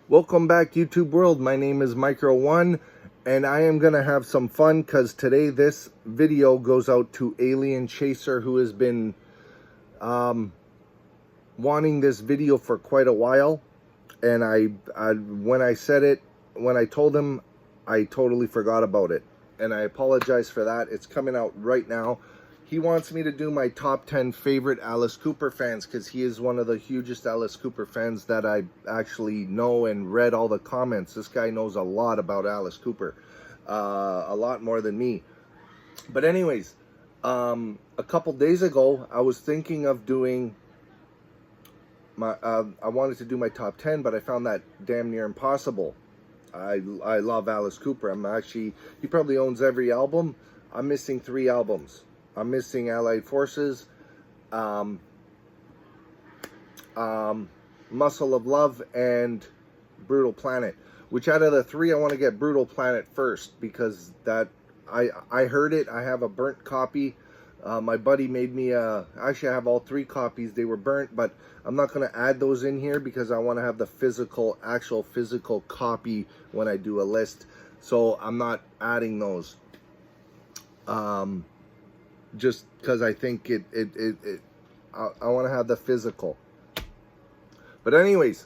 Welcome back, YouTube world. My name is Micro1, and I am going to have some fun because today this video goes out to Alien Chaser, who has been wanting this video for quite a while. And when I told him, I totally forgot about it. And I apologize for that. It's coming out right now. He wants me to do my top 10 favorite Alice Cooper fans because he is one of the hugest Alice Cooper fans that I actually know and read all the comments. This guy knows a lot about Alice Cooper, a lot more than me. But anyways, a couple days ago, I was thinking of doing my, I wanted to do my top 10, but I found that damn near impossible. I love Alice Cooper. He probably owns every album. I'm missing 3 albums. I'm missing Allied Forces, Muscle of Love, and Brutal Planet. Which out of the 3, I want to get Brutal Planet first because that I heard it. I have a burnt copy. My buddy made me actually I have all 3 copies. They were burnt, but I'm not going to add those in here because I want to have the actual physical copy when I do a list. So I'm not adding those. Just because I think I want to have the physical. But anyways,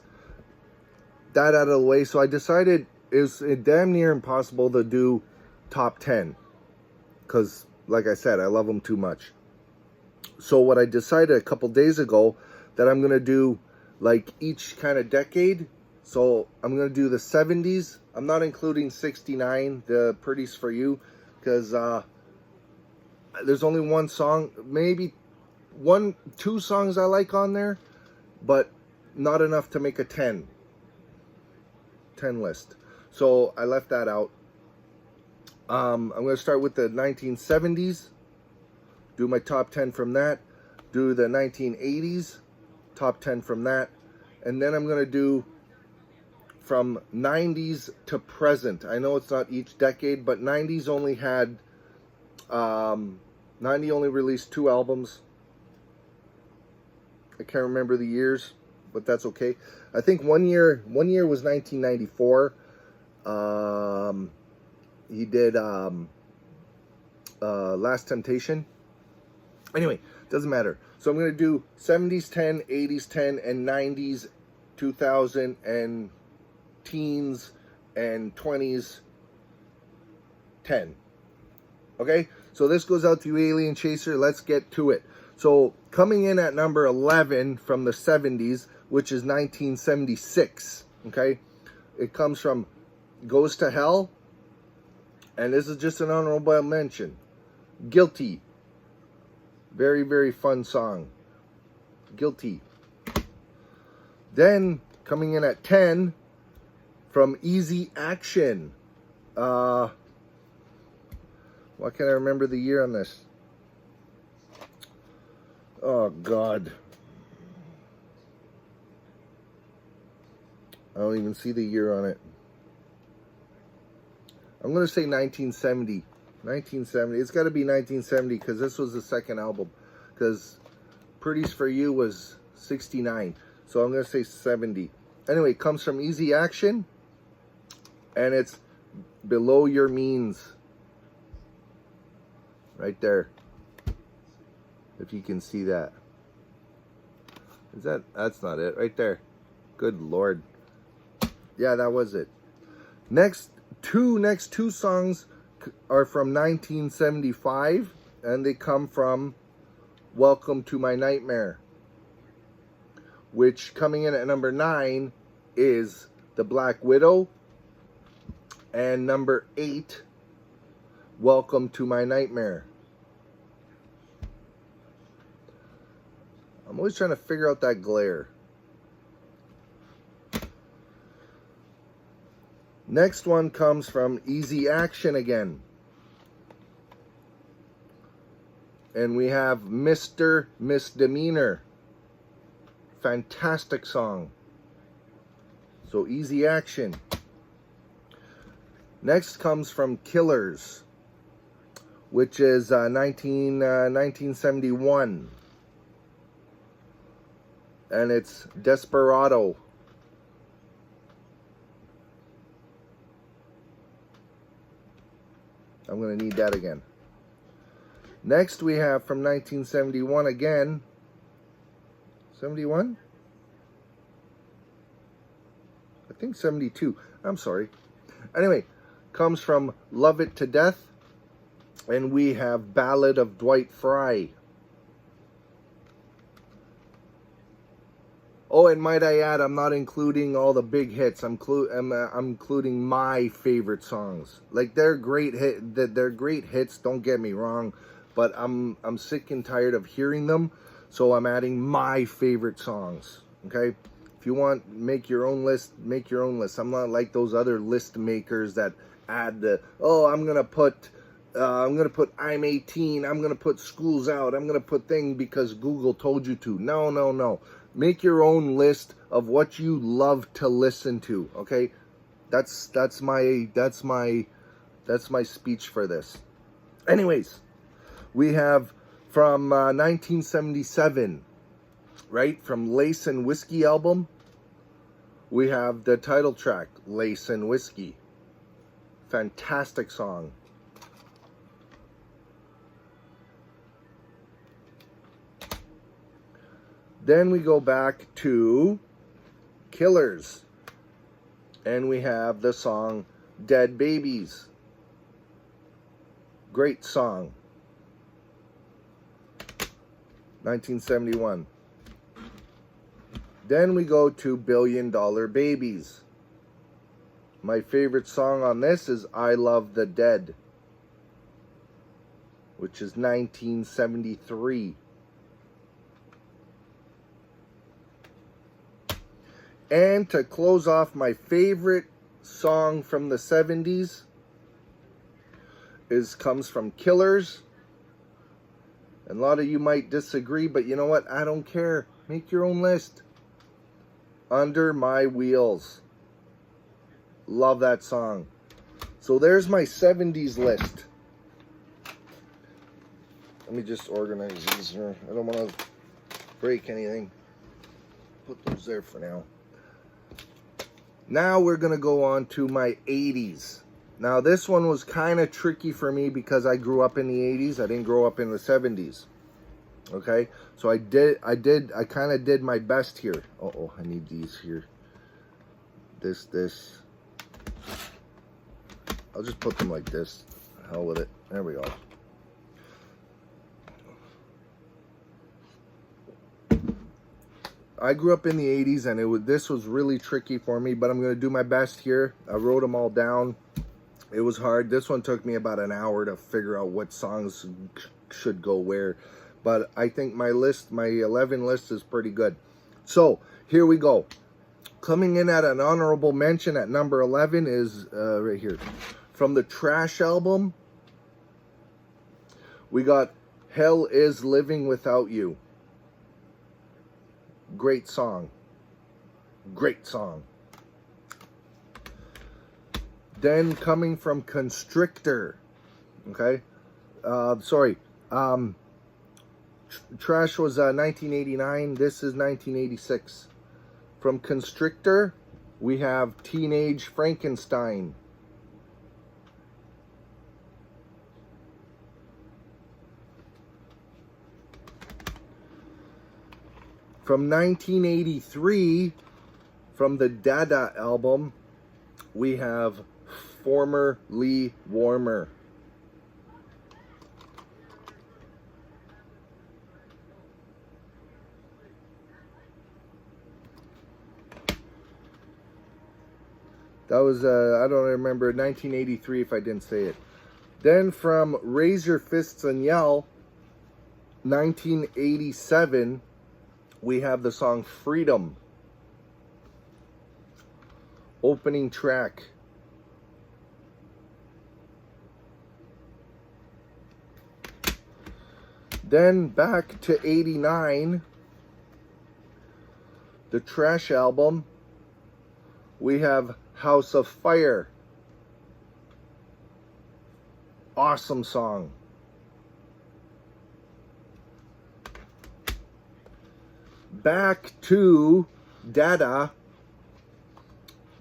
that out of the way. So I decided it was damn near impossible to do top 10. Because, like I said, I love them too much. So what I decided a couple days ago, that I'm going to do like each kind of decade. So I'm going to do the 70s. I'm not including 69, the Pretties for You. Because, there's only one song, maybe 2 songs I like on there, but not enough to make a 10 list. So I left that out. I'm going to start with the 1970s, do my top 10 from that, do the 1980s, top 10 from that, and then I'm going to do from 90s to present. I know it's not each decade, but 90s only had 90 only released 2 albums. I can't remember the years, but that's okay. I think one year was 1994. He did Last Temptation. Anyway, doesn't matter. So I'm going to do 70s 10, 80s 10, and 90s, 2000, and teens, and 20s 10. Okay, so this goes out to you, Alien Chaser. Let's get to it. So coming in at number 11 from the 70s, which is 1976. Okay, it comes from Goes to Hell, and this is just an honorable mention. Guilty. Very, very fun song. Guilty. Then coming in at 10 from Easy Action. Why can't I remember the year on this? Oh, God. I don't even see the year on it. I'm going to say 1970. 1970. It's got to be 1970 because this was the second album. Because Pretties for You was 69. So I'm going to say 70. Anyway, it comes from Easy Action. And it's Below Your Means. Right there. If you can see that. That's not it. Right there. Good Lord. Yeah, that was it. Next two songs are from 1975. And they come from Welcome to My Nightmare. Which coming in at number 9 is The Black Widow. And number 8, Welcome to My Nightmare. I'm always trying to figure out that glare. Next one comes from Easy Action again. And we have Mr. Misdemeanor. Fantastic song. So Easy Action. Next comes from Killers, which is 1971. And it's Desperado. I'm going to need that again. Next we have from 1971 again. 71? I think 72. I'm sorry. Anyway, comes from Love It to Death. And we have Ballad of Dwight Fry. Oh, and might I add, I'm not including all the big hits. I'm including my favorite songs. Like they're great hits. Don't get me wrong, but I'm sick and tired of hearing them. So I'm adding my favorite songs. Okay, if you want, make your own list. Make your own list. I'm not like those other list makers that add the. Oh, I'm gonna put I'm 18. I'm gonna put Schools Out. I'm gonna put thing because Google told you to. No, no, no. Make your own list of what you love to listen to. Okay, that's my speech for this. Anyways, we have from 1977, right, from Lace and Whiskey album. We have the title track, Lace and Whiskey. Fantastic song. Then we go back to Killers, and we have the song Dead Babies. Great song. 1971. Then we go to Billion Dollar Babies. My favorite song on this is I Love the Dead, which is 1973. And to close off, my favorite song from the 70s comes from Killers. And a lot of you might disagree, but you know what? I don't care. Make your own list. Under My Wheels. Love that song. So there's my 70s list. Let me just organize these here. I don't want to break anything. Put those there for now. Now we're going to go on to my 80s. Now this one was kind of tricky for me because I grew up in the 80s. I didn't grow up in the 70s. Okay? So I kind of did my best here. Uh-oh, I need these here. This. I'll just put them like this. Hell with it. There we go. I grew up in the 80s, and this was really tricky for me, but I'm going to do my best here. I wrote them all down. It was hard. This one took me about an hour to figure out what songs should go where. But I think my 11 list is pretty good. So, here we go. Coming in at an honorable mention at number 11 is right here. From the Trash album, we got Hell Is Living Without You. Great song. Great song. Then coming from Constrictor. Okay. Trash was 1989. This is 1986. From Constrictor, we have Teenage Frankenstein. From 1983, from the Dada album, we have Formerly Warmer. That was, I don't remember, 1983 if I didn't say it. Then from Raise Your Fists and Yell, 1987, we have the song Freedom. Opening track. Then back to 89, the Trash album, we have House of Fire. Awesome song. Back to Dada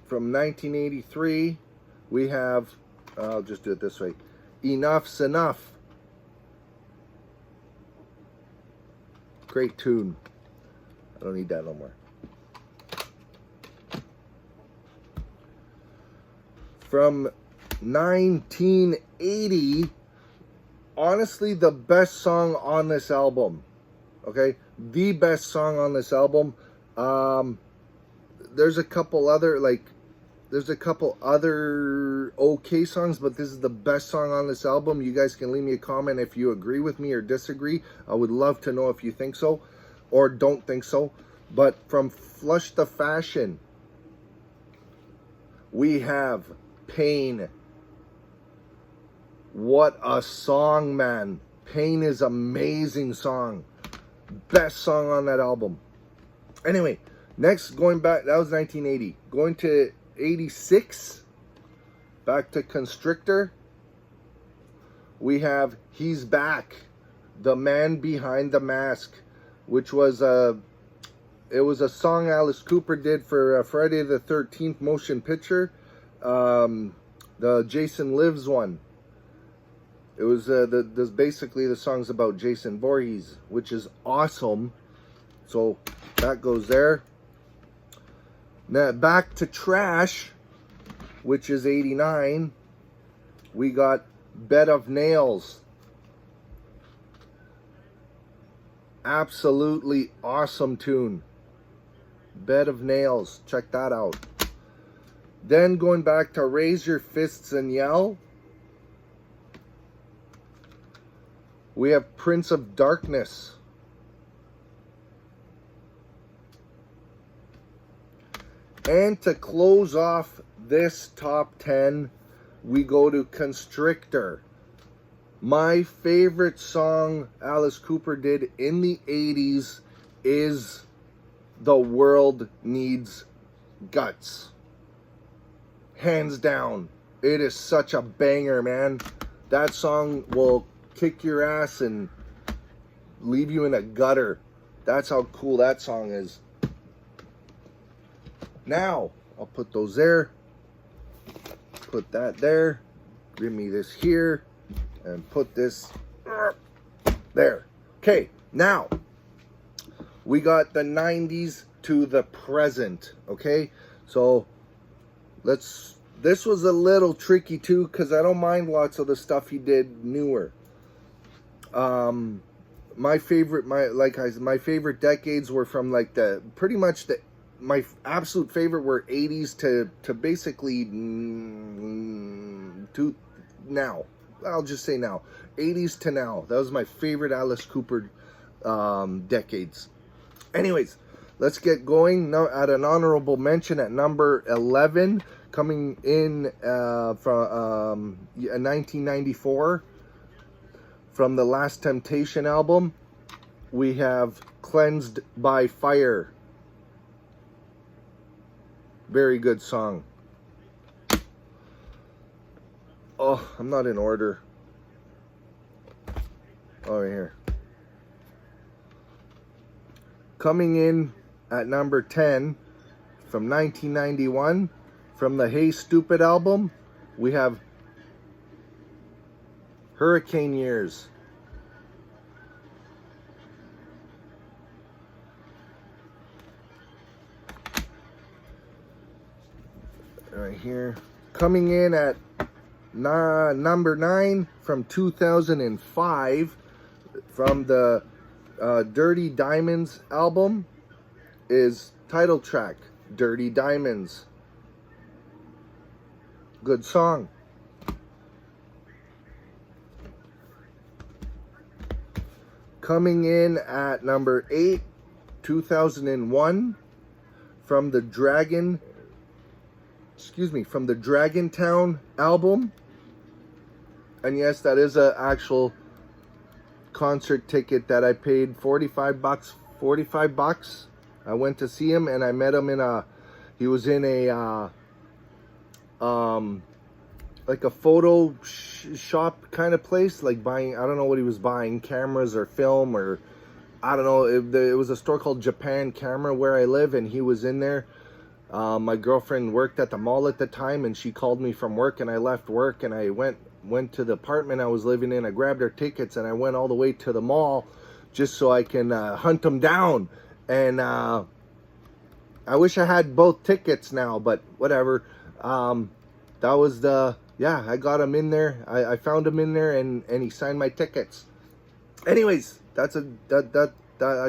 from 1983, we have, I'll just do it this way, Enough's Enough. Great tune. I don't need that no more. From 1980, honestly, the best song on this album. Okay, the best song on this album. There's a couple other okay songs, but this is the best song on this album. You guys can leave me a comment if you agree with me or disagree. I would love to know if you think so or don't think so. But from Flush the Fashion, we have Pain. What a song, man. Pain is amazing song. Best song on that album. Anyway, next, going back, that was 1980. Going to 86, back to Constrictor. We have He's Back, The Man Behind the Mask, which was it was a song Alice Cooper did for Friday the 13th motion picture, the Jason Lives one. It was basically the song's about Jason Voorhees, which is awesome. So that goes there. Now back to Trash, which is 89. We got Bed of Nails. Absolutely awesome tune. Bed of Nails. Check that out. Then going back to Raise Your Fists and Yell. We have Prince of Darkness. And to close off this top 10, we go to Constrictor. My favorite song Alice Cooper did in the 80s is The World Needs Guts. Hands down. It is such a banger, man. That song will kick your ass and leave you in a gutter. That's how cool that song is. Now, I'll put those there. Put that there. Give me this here. And put this there. Okay, now, we got the 90s to the present. Okay, so this was a little tricky too, because I don't mind lots of the stuff he did newer. My favorite decades were from like my absolute favorite were 80s to basically to now. I'll just say now. 80s to now. That was my favorite Alice Cooper decades. Anyways, let's get going. Now at an honorable mention at number 11, coming in from 1994, from the Last Temptation album, we have Cleansed by Fire. Very good song. Oh, I'm not in order. Oh, right here. Coming in at number 10 from 1991, from the Hey Stupid album, we have Hurricane Years. Right here. Coming in at number 9 from 2005, from the Dirty Diamonds album, is title track, Dirty Diamonds. Good song. Coming in at number 8, 2001, from the Dragontown album. And yes, that is an actual concert ticket that I paid $45. I went to see him, and I met him he was in a like a photo shop kind of place, like buying, I don't know what he was buying, cameras or film, or I don't know. It was a store called Japan Camera where I live, and he was in there. My girlfriend worked at the mall at the time, and she called me from work, and I left work, and I went went to the apartment I was living in. I grabbed their tickets and I went all the way to the mall just so I can hunt them down. And I wish I had both tickets now, but whatever. That was the, yeah, I got him in there. I found him in there, and he signed my tickets. Anyways, I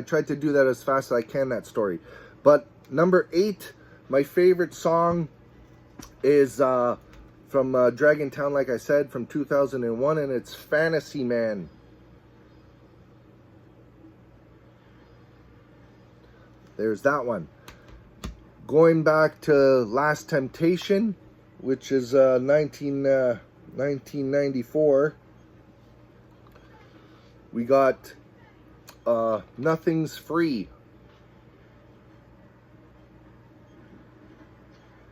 tried to do that as fast as I can, that story. But number 8, my favorite song is from Dragontown, like I said, from 2001, and it's Fantasy Man. There's that one. Going back to Last Temptation, which is 1994, we got Nothing's Free.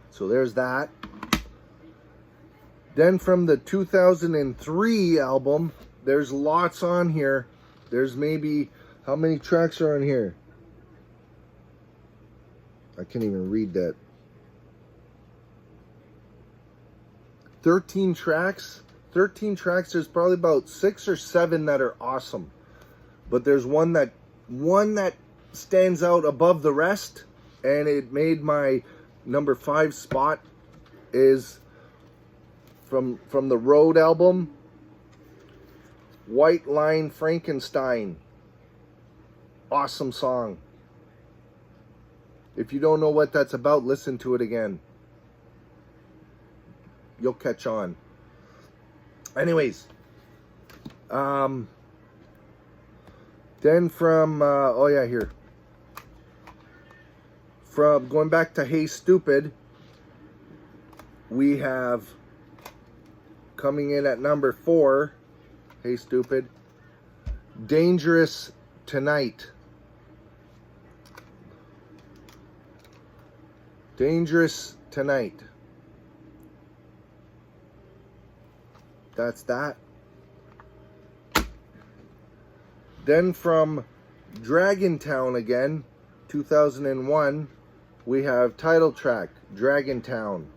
So there's that. Then from the 2003 album, there's lots on here. There's maybe, how many tracks are on here? I can't even read that. 13 tracks. 13 tracks. There's probably about 6 or 7 that are awesome. But there's one that stands out above the rest, and it made my number 5 spot. Is from the Road album, White Line Frankenstein. Awesome song. If you don't know what that's about, listen to it again. You'll catch on. Anyways, then from oh yeah, here. From going back to Hey Stupid, we have coming in at number 4, Hey Stupid, Dangerous Tonight. Dangerous Tonight. That's that. Then from Dragontown again, 2001, we have title track, Dragontown.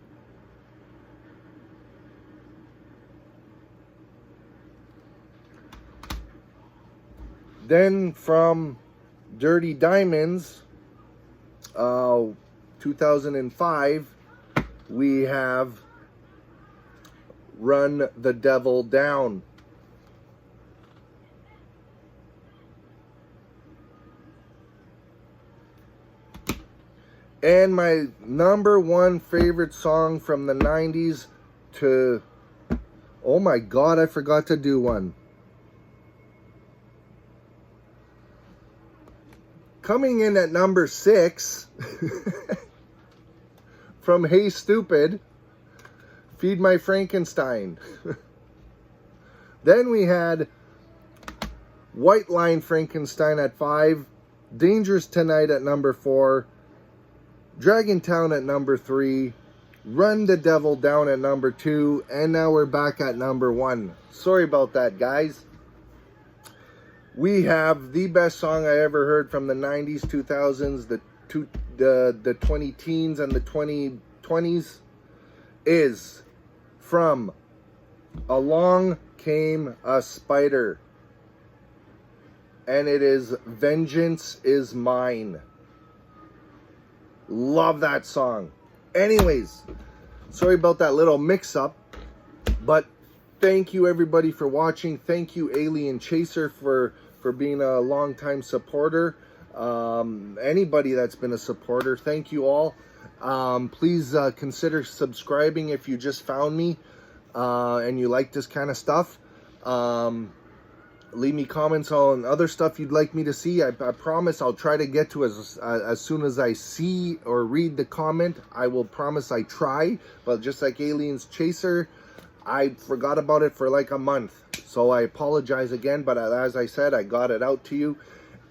Then from Dirty Diamonds, 2005, we have Run the Devil Down. And my number 1 favorite song from the 90s to, oh my God, I forgot to do one. Coming in at number 6, from Hey Stupid, Feed My Frankenstein. Then we had White Line Frankenstein at 5, Dangerous Tonight at number 4, Dragontown at number 3, Run the Devil Down at number 2, and now we're back at number 1. Sorry about that, guys. We have the best song I ever heard from the 90s, 2000s, the 20 teens and the 2020s is from Along Came a Spider, and it is Vengeance Is Mine. Love that song. Anyways, sorry about that little mix-up, but thank you everybody for watching. Thank you Alien Chaser for being a long-time supporter. Anybody that's been a supporter, thank you all. Please consider subscribing if you just found me and you like this kind of stuff. Leave me comments on other stuff you'd like me to see. I promise I'll try to get to as soon as I see or read the comment. I will promise I try. But just like Aliens Chaser, I forgot about it for like a month. So I apologize again. But as I said, I got it out to you.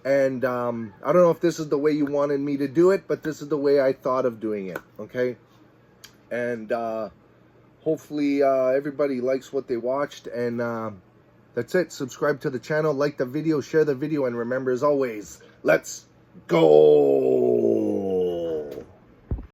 And I don't know if this is the way you wanted me to do it, but this is the way I thought of doing it. Okay? And hopefully everybody likes what they watched. And that's it. Subscribe to the channel, like the video, share the video, and remember, as always, let's go!